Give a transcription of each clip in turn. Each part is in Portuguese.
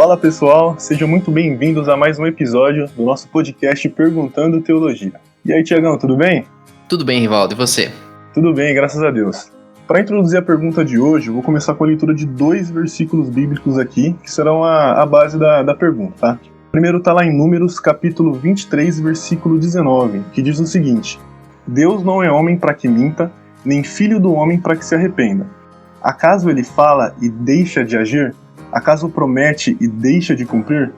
Fala pessoal, sejam muito bem-vindos a mais um episódio do nosso podcast Perguntando Teologia. E aí, Tiagão, tudo bem? Tudo bem, Rivaldo, e você? Tudo bem, graças a Deus. Para introduzir a pergunta de hoje, eu vou começar com a leitura de 2 versículos bíblicos aqui, que serão a base da pergunta, tá? O primeiro está lá em Números, capítulo 23, versículo 19, que diz o seguinte: Deus não é homem para que minta, nem filho do homem para que se arrependa. Acaso ele fala e deixa de agir? Acaso promete e deixa de cumprir?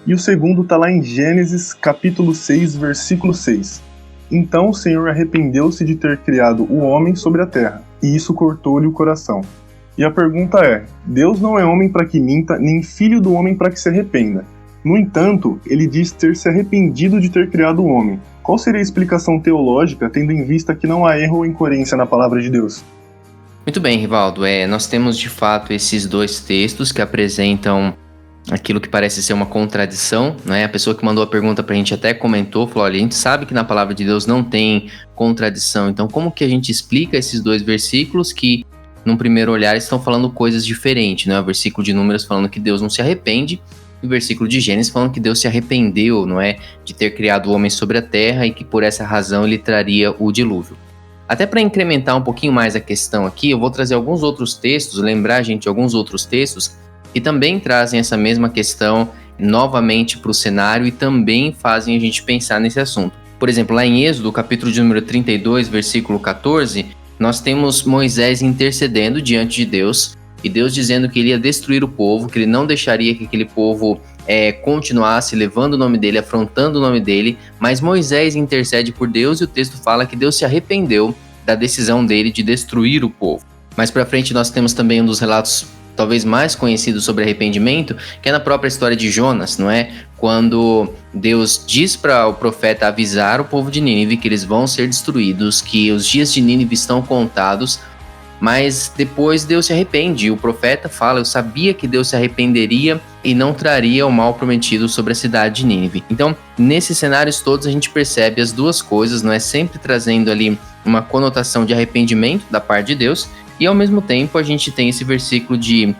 E o segundo está lá em Gênesis, capítulo 6, versículo 6. Então o Senhor arrependeu-se de ter criado o homem sobre a terra, e isso cortou-lhe o coração. E a pergunta é: Deus não é homem para que minta, nem filho do homem para que se arrependa. No entanto, ele diz ter se arrependido de ter criado o homem. Qual seria a explicação teológica, tendo em vista que não há erro ou incoerência na palavra de Deus? Muito bem, Rivaldo. Nós temos de fato esses 2 textos que apresentam aquilo que parece ser uma contradição, né? A pessoa que mandou a pergunta pra gente até comentou, falou: olha, a gente sabe que na palavra de Deus não tem contradição, então como que a gente explica esses 2 versículos que, num primeiro olhar, estão falando coisas diferentes, né? O versículo de Números falando que Deus não se arrepende, e o versículo de Gênesis falando que Deus se arrependeu, não é? De ter criado o homem sobre a terra e que por essa razão ele traria o dilúvio. Até para incrementar um pouquinho mais a questão aqui, eu vou trazer alguns outros textos, lembrar a gente de alguns outros textos que também trazem essa mesma questão novamente para o cenário e também fazem a gente pensar nesse assunto. Por exemplo, lá em Êxodo, capítulo de número 32, versículo 14, nós temos Moisés intercedendo diante de Deus e Deus dizendo que ele ia destruir o povo, que ele não deixaria que aquele povo continuasse levando o nome dele, afrontando o nome dele, mas Moisés intercede por Deus e o texto fala que Deus se arrependeu da decisão dele de destruir o povo. Mais pra frente nós temos também um dos relatos talvez mais conhecidos sobre arrependimento, que é na própria história de Jonas, não é? Quando Deus diz para o profeta avisar o povo de Nínive que eles vão ser destruídos, que os dias de Nínive estão contados, mas depois Deus se arrepende, e o profeta fala: eu sabia que Deus se arrependeria e não traria o mal prometido sobre a cidade de Nínive. Então, nesses cenários todos a gente percebe as 2 coisas, não é? Sempre trazendo ali uma conotação de arrependimento da parte de Deus, e ao mesmo tempo a gente tem esse versículo de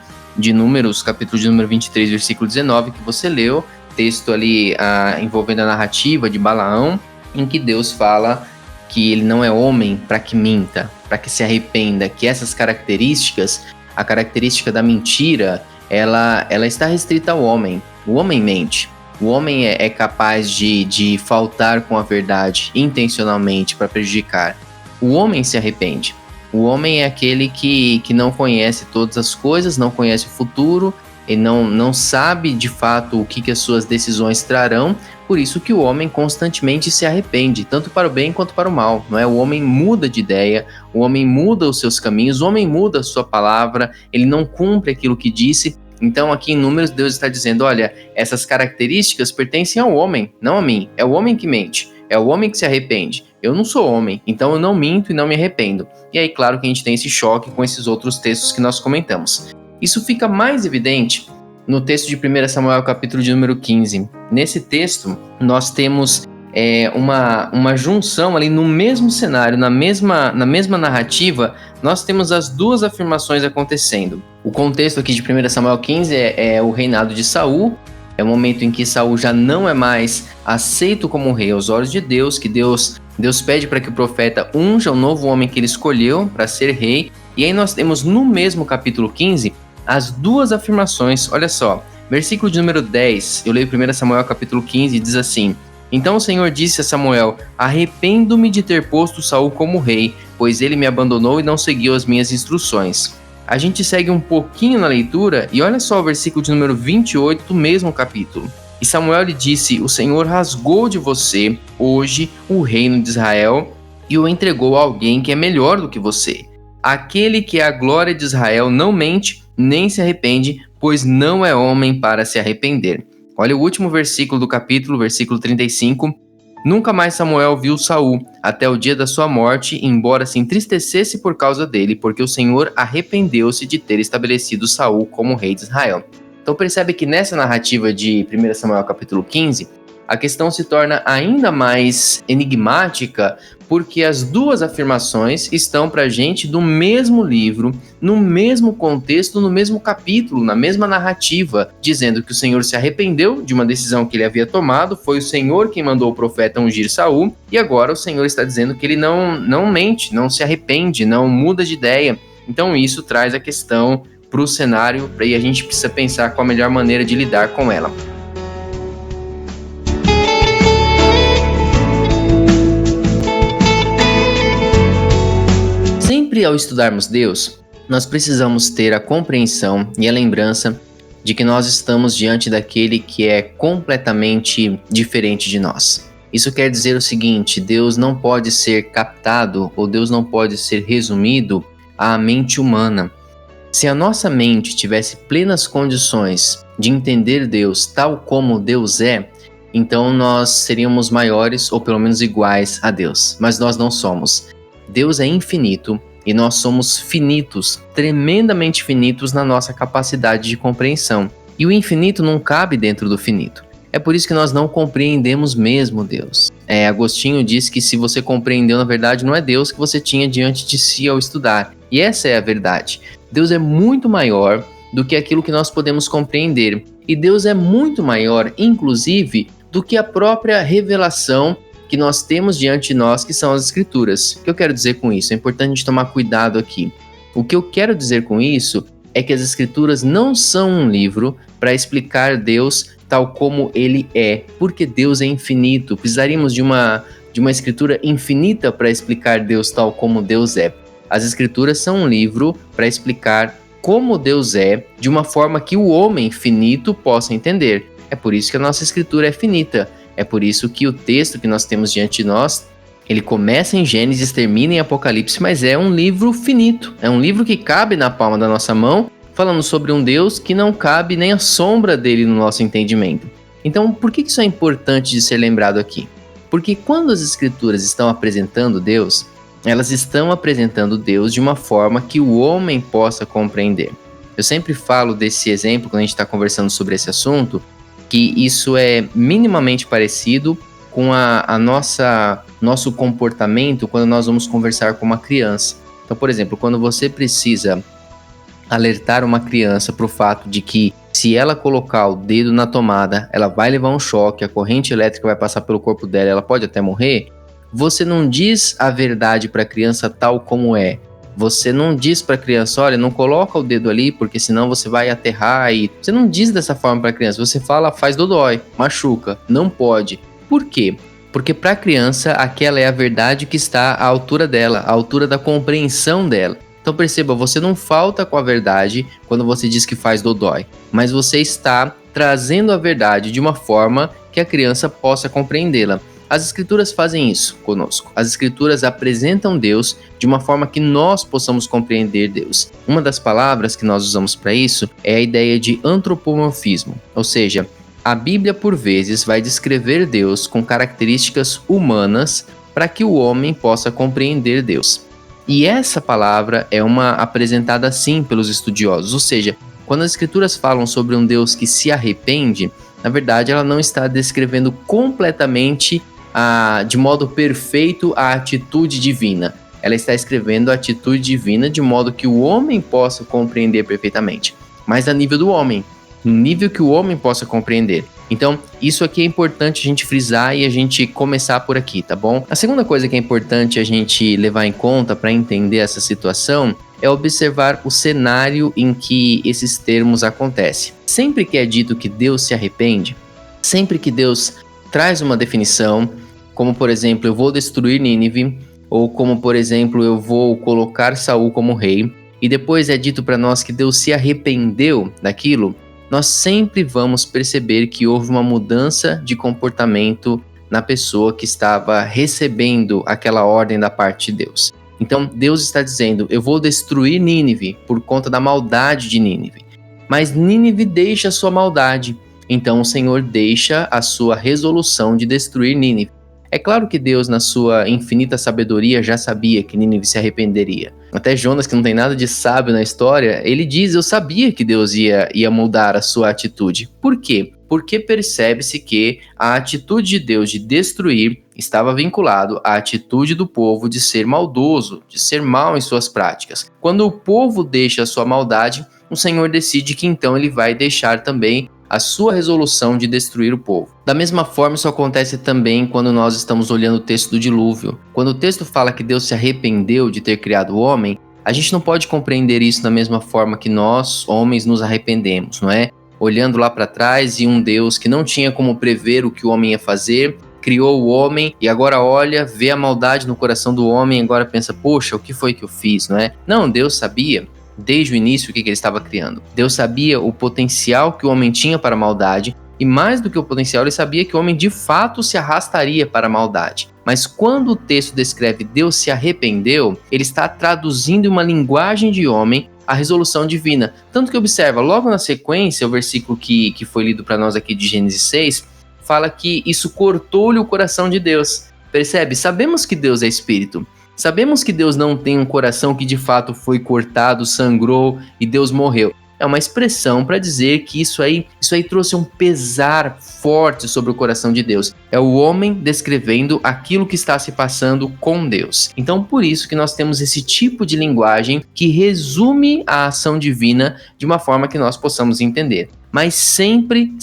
Números, capítulo de número 23, versículo 19, que você leu, texto ali envolvendo a narrativa de Balaão, em que Deus fala que ele não é homem para que minta, para que se arrependa, que essas características, a característica da mentira, ela está restrita ao homem. O homem mente. O homem é capaz de faltar com a verdade intencionalmente para prejudicar. O homem se arrepende. O homem é aquele que não conhece todas as coisas, não conhece o futuro, ele não sabe de fato o que as suas decisões trarão, por isso que o homem constantemente se arrepende, tanto para o bem quanto para o mal, não é? O homem muda de ideia, o homem muda os seus caminhos, o homem muda a sua palavra, ele não cumpre aquilo que disse. Então aqui em Números Deus está dizendo: olha, essas características pertencem ao homem, não a mim, é o homem que mente, é o homem que se arrepende. Eu não sou homem, então eu não minto e não me arrependo. E aí, claro que a gente tem esse choque com esses outros textos que nós comentamos. Isso fica mais evidente no texto de 1 Samuel, capítulo de número 15. Nesse texto, nós temos uma junção ali no mesmo cenário, na mesma narrativa, nós temos as 2 afirmações acontecendo. O contexto aqui de 1 Samuel 15 é o reinado de Saul. É o momento em que Saul já não é mais aceito como rei aos olhos de Deus, que Deus pede para que o profeta unja o novo homem que ele escolheu para ser rei. E aí nós temos no mesmo capítulo 15 as 2 afirmações. Olha só, versículo de número 10, eu leio 1 Samuel capítulo 15 e diz assim: Então o Senhor disse a Samuel: arrependo-me de ter posto Saul como rei, pois ele me abandonou e não seguiu as minhas instruções. A gente segue um pouquinho na leitura e olha só o versículo de número 28 do mesmo capítulo. E Samuel lhe disse: o Senhor rasgou de você hoje o reino de Israel e o entregou a alguém que é melhor do que você. Aquele que é a glória de Israel não mente, nem se arrepende, pois não é homem para se arrepender. Olha o último versículo do capítulo, versículo 35. Nunca mais Samuel viu Saul, até o dia da sua morte, embora se entristecesse por causa dele, porque o Senhor arrependeu-se de ter estabelecido Saul como rei de Israel. Então percebe que nessa narrativa de 1 Samuel capítulo 15, a questão se torna ainda mais enigmática porque as duas afirmações estão para a gente do mesmo livro, no mesmo contexto, no mesmo capítulo, na mesma narrativa, dizendo que o Senhor se arrependeu de uma decisão que ele havia tomado, foi o Senhor quem mandou o profeta ungir Saul, e agora o Senhor está dizendo que ele não mente, não se arrepende, não muda de ideia. Então isso traz a questão para o cenário e a gente precisa pensar qual a melhor maneira de lidar com ela. Sempre ao estudarmos Deus, nós precisamos ter a compreensão e a lembrança de que nós estamos diante daquele que é completamente diferente de nós. Isso quer dizer o seguinte: Deus não pode ser captado ou Deus não pode ser resumido à mente humana. Se a nossa mente tivesse plenas condições de entender Deus tal como Deus é, então nós seríamos maiores ou pelo menos iguais a Deus. Mas nós não somos. Deus é infinito e nós somos finitos, tremendamente finitos na nossa capacidade de compreensão. E o infinito não cabe dentro do finito. É por isso que nós não compreendemos mesmo Deus. Agostinho diz que se você compreendeu, na verdade, não é Deus que você tinha diante de si ao estudar. E essa é a verdade. Deus é muito maior do que aquilo que nós podemos compreender. E Deus é muito maior, inclusive, do que a própria revelação que nós temos diante de nós, que são as Escrituras. O que eu quero dizer com isso? É importante a gente tomar cuidado aqui. O que eu quero dizer com isso é que as Escrituras não são um livro para explicar Deus tal como Ele é, porque Deus é infinito. Precisaríamos de uma Escritura infinita para explicar Deus tal como Deus é. As Escrituras são um livro para explicar como Deus é, de uma forma que o homem finito possa entender. É por isso que a nossa Escritura é finita. É por isso que o texto que nós temos diante de nós, ele começa em Gênesis, termina em Apocalipse, mas é um livro finito. É um livro que cabe na palma da nossa mão, falando sobre um Deus que não cabe nem a sombra dele no nosso entendimento. Então, por que isso é importante de ser lembrado aqui? Porque quando as Escrituras estão apresentando Deus, elas estão apresentando Deus de uma forma que o homem possa compreender. Eu sempre falo desse exemplo, quando a gente está conversando sobre esse assunto, que isso é minimamente parecido com nosso comportamento quando nós vamos conversar com uma criança. Então, por exemplo, quando você precisa alertar uma criança para o fato de que se ela colocar o dedo na tomada, ela vai levar um choque, a corrente elétrica vai passar pelo corpo dela, ela pode até morrer, você não diz a verdade para a criança tal como é. Você não diz para a criança, olha, não coloca o dedo ali, porque senão você vai aterrar. E você não diz dessa forma para a criança, você fala, faz dodói, machuca, não pode. Por quê? Porque para a criança, aquela é a verdade que está à altura dela, à altura da compreensão dela. Então perceba, você não falta com a verdade quando você diz que faz dodói, mas você está trazendo a verdade de uma forma que a criança possa compreendê-la. As Escrituras fazem isso conosco. As Escrituras apresentam Deus de uma forma que nós possamos compreender Deus. Uma das palavras que nós usamos para isso é a ideia de antropomorfismo, ou seja, a Bíblia por vezes vai descrever Deus com características humanas para que o homem possa compreender Deus. E essa palavra é uma apresentada assim pelos estudiosos, ou seja, quando as Escrituras falam sobre um Deus que se arrepende, na verdade ela não está descrevendo completamente de modo perfeito a atitude divina. Ela está escrevendo a atitude divina de modo que o homem possa compreender perfeitamente, mas a nível do homem, no nível que o homem possa compreender. Então, isso aqui é importante a gente frisar e a gente começar por aqui, tá bom? A segunda coisa que é importante a gente levar em conta para entender essa situação é observar o cenário em que esses termos acontecem. Sempre que é dito que Deus se arrepende, sempre que Deus traz uma definição, como por exemplo, eu vou destruir Nínive, ou como por exemplo, eu vou colocar Saul como rei, e depois é dito para nós que Deus se arrependeu daquilo, nós sempre vamos perceber que houve uma mudança de comportamento na pessoa que estava recebendo aquela ordem da parte de Deus. Então Deus está dizendo, eu vou destruir Nínive por conta da maldade de Nínive, mas Nínive deixa a sua maldade. Então o Senhor deixa a sua resolução de destruir Nínive. É claro que Deus, na sua infinita sabedoria, já sabia que Nínive se arrependeria. Até Jonas, que não tem nada de sábio na história, ele diz, eu sabia que Deus ia mudar a sua atitude. Por quê? porque percebe-se que a atitude de Deus de destruir estava vinculado à atitude do povo de ser maldoso, de ser mal em suas práticas. Quando o povo deixa a sua maldade, o Senhor decide que então ele vai deixar também a sua resolução de destruir o povo. Da mesma forma, isso acontece também quando nós estamos olhando o texto do dilúvio. Quando o texto fala que Deus se arrependeu de ter criado o homem, a gente não pode compreender isso da mesma forma que nós, homens, nos arrependemos, não é? Olhando lá para trás e um Deus que não tinha como prever o que o homem ia fazer, criou o homem e agora olha, vê a maldade no coração do homem e agora pensa, poxa, o que foi que eu fiz, não é? Não, Deus sabia desde o início o que ele estava criando. Deus sabia o potencial que o homem tinha para a maldade e mais do que o potencial, ele sabia que o homem de fato se arrastaria para a maldade. Mas quando o texto descreve Deus se arrependeu, ele está traduzindo em uma linguagem de homem a resolução divina. Tanto que observa, logo na sequência, o versículo que foi lido para nós aqui de Gênesis 6, fala que isso cortou-lhe o coração de Deus. Percebe? Sabemos que Deus é espírito. Sabemos que Deus não tem um coração que de fato foi cortado, sangrou e Deus morreu. É uma expressão para dizer que isso aí trouxe um pesar forte sobre o coração de Deus. É o homem descrevendo aquilo que está se passando com Deus. Então, por isso que nós temos esse tipo de linguagem que resume a ação divina de uma forma que nós possamos entender. Mas sempre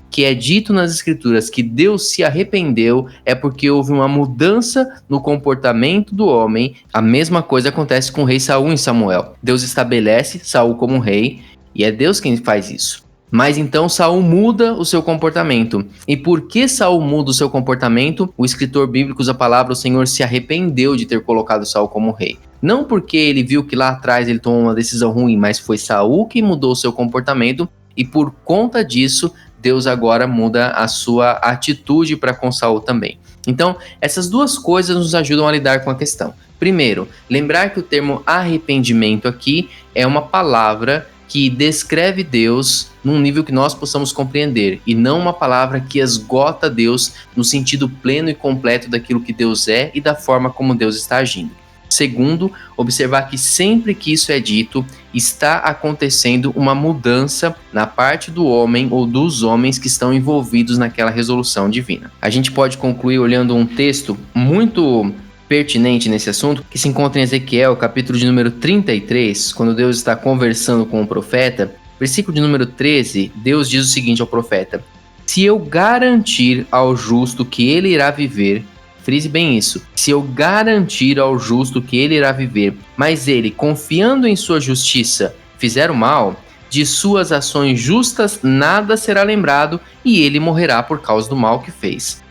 que é dito nas Escrituras que Deus se arrependeu, é porque houve uma mudança no comportamento do homem. A mesma coisa acontece com o rei Saul em Samuel. Deus estabelece Saul como rei e é Deus quem faz isso. Mas então Saul muda o seu comportamento. E por que Saul muda o seu comportamento? O escritor bíblico usa a palavra: o Senhor se arrependeu de ter colocado Saul como rei. Não porque ele viu que lá atrás ele tomou uma decisão ruim, mas foi Saul que mudou o seu comportamento e por conta disso Deus agora muda a sua atitude para com Saul também. Então, essas duas coisas nos ajudam a lidar com a questão. Primeiro, lembrar que o termo arrependimento aqui é uma palavra que descreve Deus num nível que nós possamos compreender, e não uma palavra que esgota Deus no sentido pleno e completo daquilo que Deus é e da forma como Deus está agindo. Segundo, observar que sempre que isso é dito, está acontecendo uma mudança na parte do homem ou dos homens que estão envolvidos naquela resolução divina. A gente pode concluir olhando um texto muito pertinente nesse assunto, que se encontra em Ezequiel, capítulo de número 33, quando Deus está conversando com o profeta. Versículo de número 13, Deus diz o seguinte ao profeta: se eu garantir ao justo que ele irá viver, frise bem isso, se eu garantir ao justo que ele irá viver, mas ele, confiando em sua justiça, fizer o mal, de suas ações justas nada será lembrado e ele morrerá por causa do mal que fez.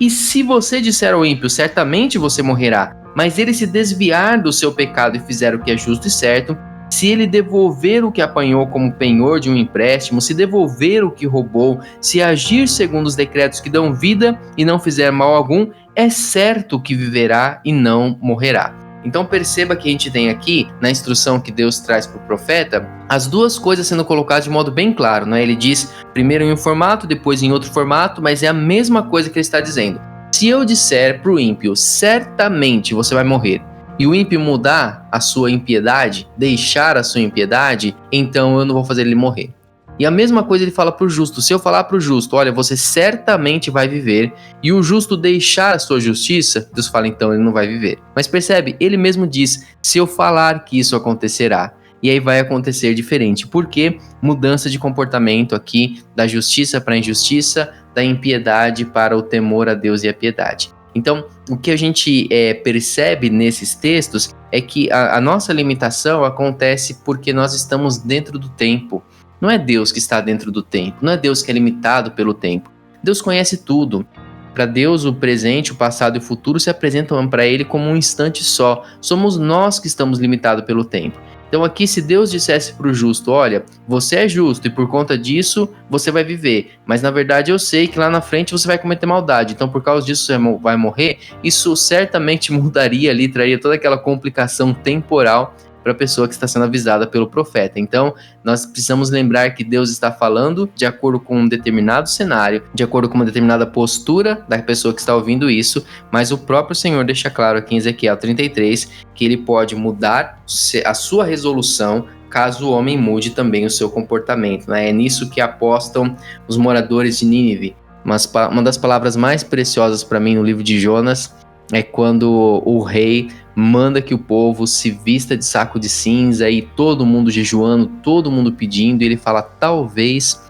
E se você disser ao ímpio, certamente você morrerá, mas ele se desviar do seu pecado e fizer o que é justo e certo, se ele devolver o que apanhou como penhor de um empréstimo, se devolver o que roubou, se agir segundo os decretos que dão vida e não fizer mal algum, é certo que viverá e não morrerá. Então perceba que a gente tem aqui, na instrução que Deus traz para o profeta, as duas coisas sendo colocadas de modo bem claro, né? Ele diz primeiro em um formato, depois em outro formato, mas é a mesma coisa que ele está dizendo. Se eu disser para o ímpio, certamente você vai morrer, e o ímpio mudar a sua impiedade, deixar a sua impiedade, então eu não vou fazer ele morrer. E a mesma coisa ele fala para o justo. Se eu falar para o justo, olha, você certamente vai viver, e o justo deixar a sua justiça, Deus fala, então ele não vai viver. Mas percebe, ele mesmo diz, se eu falar que isso acontecerá, e aí vai acontecer diferente. Por quê? Mudança de comportamento aqui, da justiça para a injustiça, da impiedade para o temor a Deus e a piedade. Então, o que a gente percebe nesses textos é que a nossa limitação acontece porque nós estamos dentro do tempo. Não é Deus que está dentro do tempo, não é Deus que é limitado pelo tempo. Deus conhece tudo. Para Deus, o presente, o passado e o futuro se apresentam para Ele como um instante só. Somos nós que estamos limitados pelo tempo. Então aqui, se Deus dissesse para o justo, olha, você é justo e por conta disso você vai viver, mas na verdade eu sei que lá na frente você vai cometer maldade, então por causa disso você vai morrer, isso certamente mudaria ali, traria toda aquela complicação temporal para a pessoa que está sendo avisada pelo profeta. Então, nós precisamos lembrar que Deus está falando de acordo com um determinado cenário, de acordo com uma determinada postura da pessoa que está ouvindo isso, mas o próprio Senhor deixa claro aqui em Ezequiel 33 que ele pode mudar a sua resolução caso o homem mude também o seu comportamento, né? É nisso que apostam os moradores de Nínive. Mas uma das palavras mais preciosas para mim no livro de Jonas é quando o rei manda que o povo se vista de saco de cinza e todo mundo jejuando, todo mundo pedindo, e ele fala, talvez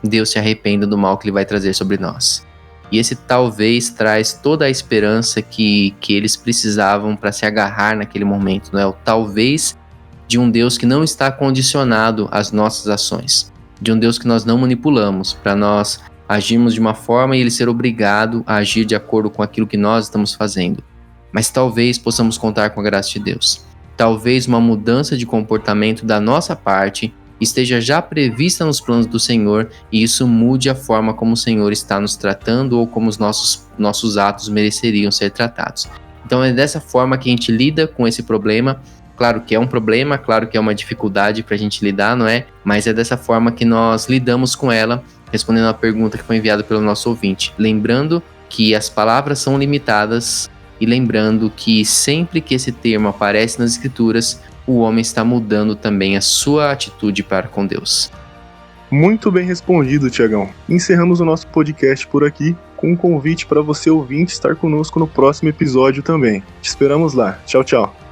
Deus se arrependa do mal que ele vai trazer sobre nós. E esse talvez traz toda a esperança que eles precisavam para se agarrar naquele momento, não é? O talvez de um Deus que não está condicionado às nossas ações, de um Deus que nós não manipulamos, para nós agirmos de uma forma e ele ser obrigado a agir de acordo com aquilo que nós estamos fazendo. Mas talvez possamos contar com a graça de Deus. Talvez uma mudança de comportamento da nossa parte esteja já prevista nos planos do Senhor e isso mude a forma como o Senhor está nos tratando ou como os nossos atos mereceriam ser tratados. Então é dessa forma que a gente lida com esse problema. Claro que é um problema, claro que é uma dificuldade para a gente lidar, não é? Mas é dessa forma que nós lidamos com ela, respondendo a pergunta que foi enviada pelo nosso ouvinte. Lembrando que as palavras são limitadas e lembrando que sempre que esse termo aparece nas Escrituras, o homem está mudando também a sua atitude para com Deus. Muito bem respondido, Tiagão. Encerramos o nosso podcast por aqui, com um convite para você ouvinte estar conosco no próximo episódio também. Te esperamos lá. Tchau, tchau.